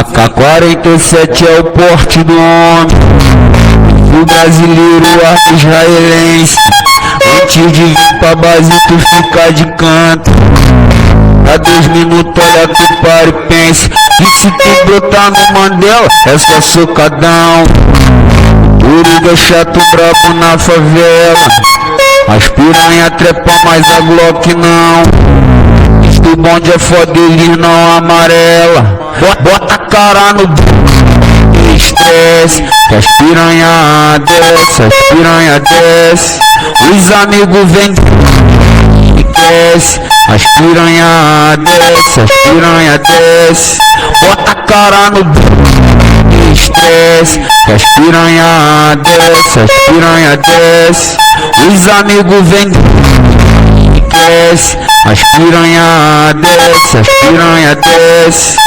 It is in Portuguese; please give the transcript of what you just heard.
AK-47 é o porte do homem, o brasileiro, arco israelense. Antes de vir pra base tu fica de canto. Há 2 minutos olha tu para e pense que se tu brotar no Mandela é só socadão. Coringa chato brabo na favela, as piranha trepa mas a Glock não. O bonde é foda, eles não amarela. Bota a cara no estresse, que as piranha desce, as piranha desce. Os amigos vêm e desce, as piranha desce, as piranha desce. Bota a cara no estresse, que as piranha desce, as piranha desce. Os amigos vêm desce, as piranha desce, as piranha desce.